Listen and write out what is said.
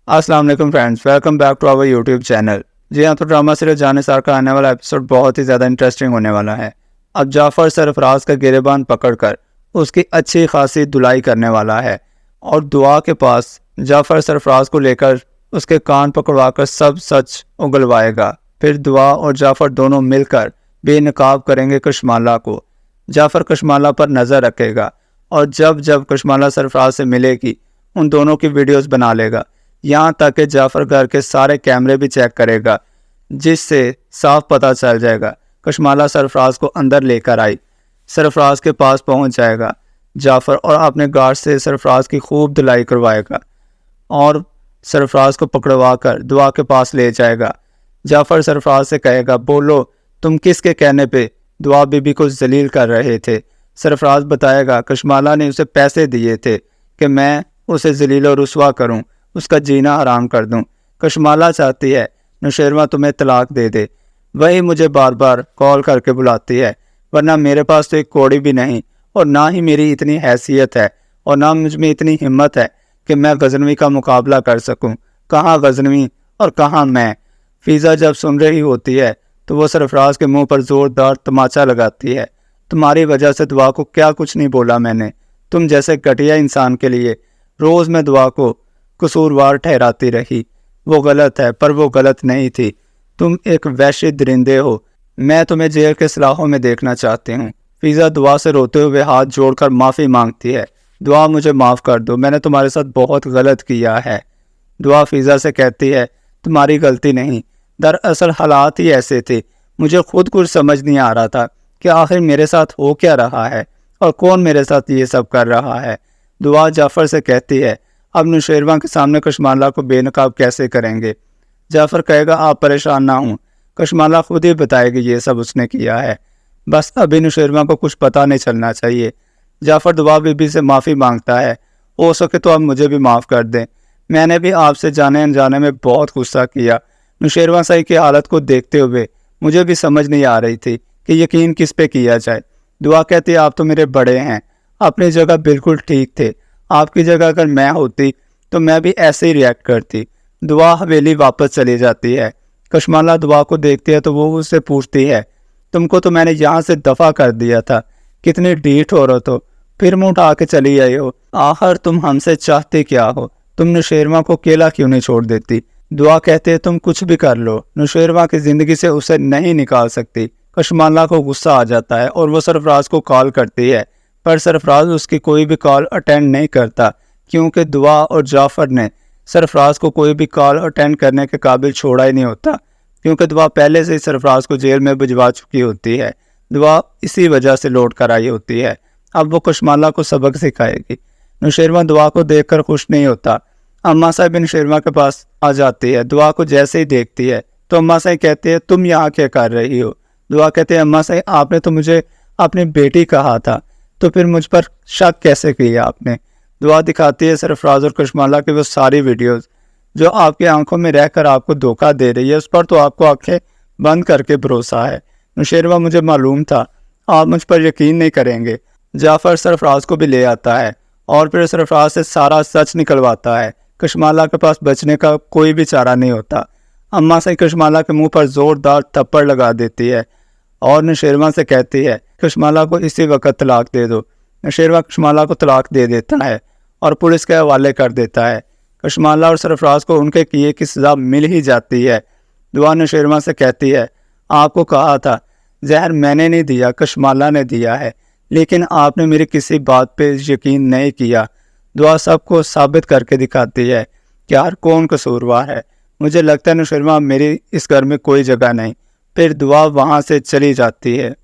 अस्सलाम वालेकुम friends, welcome back to our YouTube channel. जी हाँ, तो ड्रामा सीरियल जानिसार का आने वाला एपिसोड बहुत ही ज़्यादा इंटरेस्टिंग होने वाला है। अब जाफ़र सरफराज का गिरेबान पकड़कर उसकी अच्छी खासी धुलाई करने वाला है और दुआ के पास जाफ़र सरफराज को लेकर उसके कान पकड़वाकर सब सच उगलवाएगा। फिर दुआ और जाफ़र दोनों मिलकर बेनकाब करेंगे कशमाला को। जाफ़र कशमाला पर नज़र रखेगा और जब जब कशमाला सरफराज से मिलेगी उन दोनों की वीडियोस बना लेगा। यहाँ तक कि जाफ़र घर के सारे कैमरे भी चेक करेगा, जिससे साफ पता चल जाएगा कशमाला सरफराज को अंदर लेकर आई। सरफराज के पास पहुँच जाएगा जाफ़र और अपने गार्ड से सरफराज की खूब धुलाई करवाएगा और सरफराज को पकड़वा कर दुआ के पास ले जाएगा। जाफ़र सरफराज से कहेगा, बोलो तुम किसके कहने पे दुआ बीबी को जलील कर रहे थे। सरफराज बताएगा, कशमाला ने उसे पैसे दिए थे कि मैं उसे जलील और रुसवा करूं, उसका जीना हराम कर दूं। कशमाला चाहती है नौशेरवा तुम्हें तलाक दे दे, वही मुझे बार बार कॉल करके बुलाती है, वरना मेरे पास तो एक कौड़ी भी नहीं और ना ही मेरी इतनी हैसियत है और ना मुझ में इतनी हिम्मत है कि मैं गजनवी का मुकाबला कर सकूं। कहाँ गजनवी और कहाँ मैं। फ़िज़ा जब सुन रही होती है तो वो सरफराज के मुंह पर ज़ोरदार तमाचा लगाती है। तुम्हारी वजह से दुआ को क्या कुछ नहीं बोला मैंने। तुम जैसे घटिया इंसान के लिए रोज़ मैं दुआ को कसूरवार ठहराती रही। वो गलत है पर वो गलत नहीं थी। तुम एक वैश्य दरिंदे हो। मैं तुम्हें जेल के सलाखों में देखना चाहती हूँ। फ़िज़ा दुआ से रोते हुए हाथ जोड़कर माफ़ी मांगती है। दुआ मुझे माफ़ कर दो, मैंने तुम्हारे साथ बहुत गलत किया है। दुआ फ़िज़ा से कहती है, तुम्हारी गलती नहीं, दरअसल हालात ही ऐसे थे। मुझे खुद कुछ समझ नहीं आ रहा था कि आखिर मेरे साथ हो क्या रहा है और कौन मेरे साथ ये सब कर रहा है। दुआ जाफ़र से कहती है, अब नौशेरवा के सामने कशमाला को बेनकाब कैसे करेंगे। जाफ़र कहेगा, आप परेशान ना हों, कशमाला खुद ही बताएगी ये सब उसने किया है, बस अभी नौशेरवा को कुछ पता नहीं चलना चाहिए। जाफ़र दुआ बीबी से माफ़ी मांगता है, हो सके तो आप मुझे भी माफ़ कर दें, मैंने भी आपसे जाने अनजाने में बहुत गुस्सा किया। नौशेरवा साई की हालत को देखते हुए मुझे भी समझ नहीं आ रही थी कि यकीन किस पे किया जाए। दुआ कहती है, आप तो मेरे बड़े हैं, अपनी जगह बिल्कुल ठीक थे, आपकी जगह अगर मैं होती तो मैं भी ऐसे ही रिएक्ट करती। दुआ हवेली वापस चली जाती है। कशमाला दुआ को देखती है तो वो उससे पूछती है, तुमको तो मैंने यहाँ से दफ़ा कर दिया था, कितनी ढीठ हो रहो, तो फिर मुँह उठा के चली आई हो। आखिर तुम हमसे चाहते क्या हो, तुम नौशेरवा को अकेला क्यों नहीं छोड़ देती। दुआ कहते तुम कुछ भी कर लो, नौशेरवा की ज़िंदगी से उसे नहीं निकाल सकती। कशमाला को गुस्सा आ जाता है और वो सरफराज को कॉल करती है, पर सरफराज उसकी कोई भी कॉल अटेंड नहीं करता, क्योंकि दुआ और जाफ़र ने सरफराज को कोई भी कॉल अटेंड करने के काबिल छोड़ा ही नहीं होता, क्योंकि दुआ पहले से ही सरफराज को जेल में भिजवा चुकी होती है। दुआ इसी वजह से लौट कर आई होती है। अब वो कशमाला को सबक सिखाएगी। नौशेरवा दुआ को देखकर खुश नहीं होता। अम्मा साहब नौशेरवा के पास आ जाती है। दुआ को जैसे ही देखती है तो अम्मा साहब कहती है, तुम यहाँ क्या कर रही हो। दुआ कहते हैं, अम्मा साहब आपने तो मुझे अपनी बेटी कहा था, तो फिर मुझ पर शक कैसे किया आपने। दुआ दिखाती है सरफराज और कशमाला की वो सारी वीडियोस जो आपकी आंखों में रहकर आपको धोखा दे रही है, उस पर तो आपको आंखें बंद करके भरोसा है। नौशेरवा मुझे मालूम था आप मुझ पर यकीन नहीं करेंगे। जाफ़र सरफराज को भी ले आता है और फिर सरफराज से सारा सच निकलवाता है। कशमाला के पास बचने का कोई भी चारा नहीं होता। अम्मा से कशमाला के मुंह पर ज़ोरदार थप्पड़ लगा देती है और नौशेरवा से कहती है, कशमाला को इसी वक्त तलाक दे दो। नौशेरवा कशमाला को तलाक दे देता है और पुलिस के हवाले कर देता है। कशमाला और सरफराज को उनके किए की सज़ा मिल ही जाती है। दुआ नौशेरवा से कहती है, आपको कहा था जहर मैंने नहीं दिया, कशमाला ने दिया है, लेकिन आपने मेरी किसी बात पे यकीन नहीं किया। दुआ सबको साबित करके दिखाती है कि यार कौन कसूरवार है। मुझे लगता है नौशेरवा मेरी इस घर में कोई जगह नहीं। फिर दुआ वहाँ से चली जाती है।